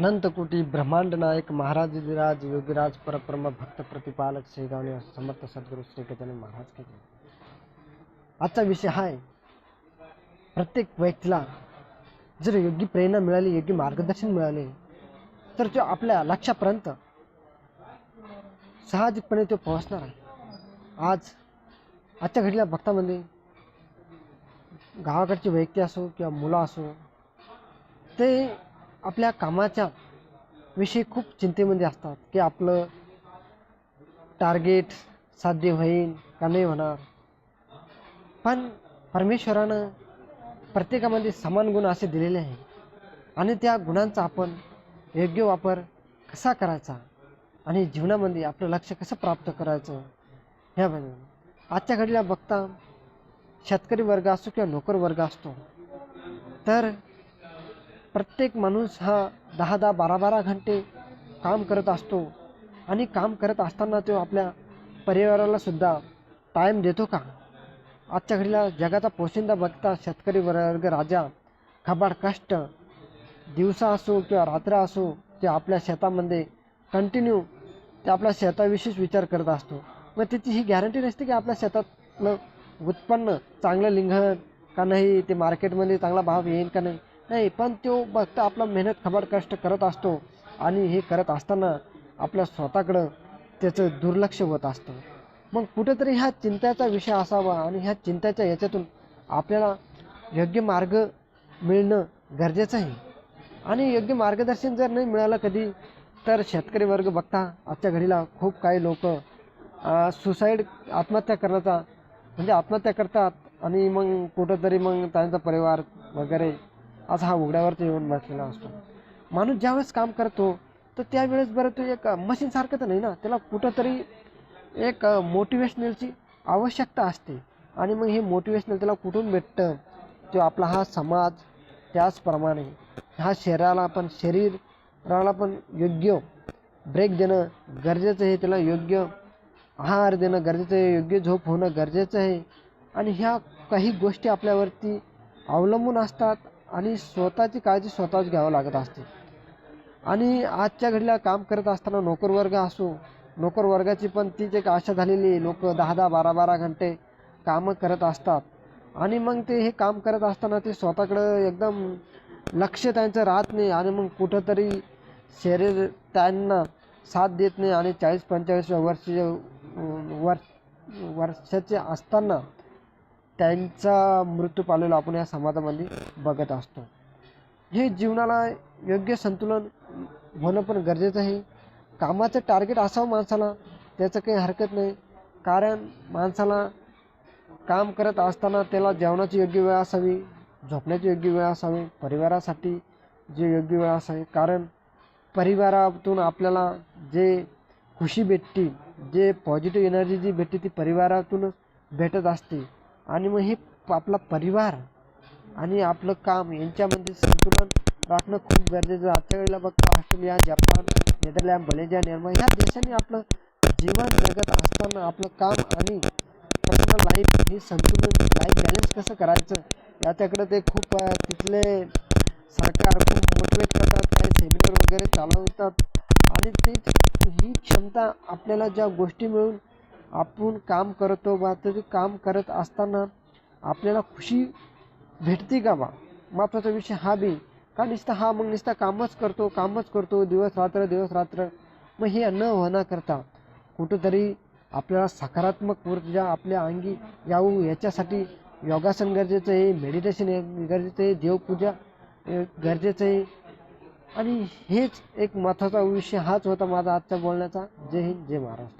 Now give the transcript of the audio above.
अनंत कोटी ब्रह्मांड नायक महाराज योगीराज परब्रह्म भक्त प्रतिपालक शेगावणे समर्थ सद्गुरू श्री गजानन महाराज के जय। आजचा विषय हा आहे, प्रत्येक व्यक्तीला जर योग्य प्रेरणा मिळाली, योग्य मार्गदर्शन मिळाले तर तो आपल्या लक्ष्यापर्यंत साहजिकपणे तो पोहोचणार आहे। आजच्या घडीला भक्तामध्ये गावाकडचे व्यक्ती असो किंवा मुलं असो, ते आपल्या कामाच्या विषयी खूप चिंतेमध्ये असतात की आपलं टार्गेट साध्य होईल का नाही होणार। पण परमेश्वरानं प्रत्येकामध्ये समान गुण असे दिलेले आहे आणि त्या गुणांचा आपण योग्य वापर कसा करायचा आणि जीवनामध्ये आपलं लक्ष्य कसं प्राप्त करायचं ह्याबद्दल आजच्या घडीला बघता शेतकरी वर्ग असो किंवा नोकर वर्ग असतो, तर प्रत्येक माणूस हा 10-10, 12-12 घंटे काम करत असतो आणि काम करत असताना तो आपल्या परिवाराला सुद्धा टाईम देतो का? आजच्या घडीला जगाचा पोशिंदा बघता शेतकरी वर्ग राजा खबाड कष्ट दिवसा असो किंवा रात्र असो ते आपल्या शेतामध्ये कंटिन्यू ते आपल्या शेताविषयीच विचार करत असतो। मग त्याची ही गॅरंटी नसते की आपल्या शेतातलं उत्पन्न चांगलं निघेल का नाही, ते मार्केटमध्ये चांगला भाव येईल का नाही, पण तो बघता आपला मेहनत खबाड कष्ट करत असतो आणि हे करत असताना आपल्या स्वतःकडं त्याचं दुर्लक्ष होत असतं। मग कुठेतरी ह्या चिंतेचा विषय असावा आणि ह्या चिंतेच्या याच्यातून आपल्याला योग्य मार्ग मिळणं गरजेचं आहे। आणि योग्य मार्गदर्शन जर नाही मिळालं कधी, तर शेतकरी वर्ग बघता आजच्या घडीला खूप काही लोक आत्महत्या करण्याचा म्हणजे आत्महत्या करतात आणि मग कुठंतरी मग त्यांचा परिवार वगैरे असा हा उघड्यावरती येऊन बसलेला असतो। माणूस ज्यावेळेस काम करतो तर त्यावेळेस बरं तो एक मशीनसारखं तर नाही ना, त्याला कुठंतरी एक मोटिवेशनलची आवश्यकता असते आणि मग हे मोटिवेशनल त्याला कुठून भेटतं? तो आपला हा समाज, त्याचप्रमाणे ह्या शरीराला पण योग्य ब्रेक देणं गरजेचं आहे, त्याला योग्य आहार देणं गरजेचं आहे, योग्य झोप होणं गरजेचं आहे आणि ह्या काही गोष्टी आपल्यावरती अवलंबून असतात आणि स्वतःची काळजी स्वतःच घ्यावं लागत असते। आणि आजच्या घडीला काम करत असताना नोकर वर्ग असो, नोकर वर्गाची पण तीच एक आशा झालेली, लोक 10-10, 12-12 घंटे कामं करत असतात आणि मग ते हे काम करत असताना ते स्वतःकडं एकदम लक्ष त्यांचं राहत नाही आणि मग कुठंतरी शरीर त्यांना साथ देत नाही आणि 40-45 वर्षाचे असताना त्यांचा मृत्यू पावलेला आपण या समाजामध्ये बघत असतो। हे जीवनाला योग्य संतुलन होणं पण गरजेचं आहे। कामाचं टार्गेट असावं माणसाला, त्याचं काही हरकत नाही, कारण माणसाला काम करत असताना त्याला जेवणाची योग्य वेळ असावी, झोपण्याची योग्य वेळ असावी, परिवारासाठी जे योग्य वेळ असावी, कारण परिवारातून आपल्याला जे खुशी भेटते, जे पॉझिटिव्ह एनर्जी जी भेटते ती परिवारातूनच भेटत असते आणि मग हे आपला परिवार आणि आपलं काम यांच्यामध्ये संतुलन राखणं खूप गरजेचं आहे। आजच्या वेळेला बघता Australia, Japan, Netherland, Malaysia, Nirma ह्या देशांनी आपलं जीवन जगत असताना आपलं काम आणि पर्सनल लाईफ हे संतुलन लाईफ बॅलन्स कसं करायचं याच्याकडे ते खूप तिथले सरकार खूप मोटिवेट करतात, काही सेमिनार वगैरे चालवतात आणि ही क्षमता आपल्याला ज्या गोष्टी मिळून आपण काम करतो बा, ते काम करत असताना आपल्याला खुशी भेटते का बा, महत्त्वाचा विषय हा बी का नुसता कामच करतो दिवस रात्र। मग हे न होणं करता कुठंतरी आपल्याला सकारात्मक ऊर्जा आपल्या अंगी यावं याच्यासाठी योगासन गरजेचं आहे, मेडिटेशन गरजेचं आहे, देवपूजा गरजेचं आहे आणि हेच एक महत्त्वाचा विषय हाच होता माझा आजच्या बोलण्याचा। जय हिंद, जय महाराष्ट्र।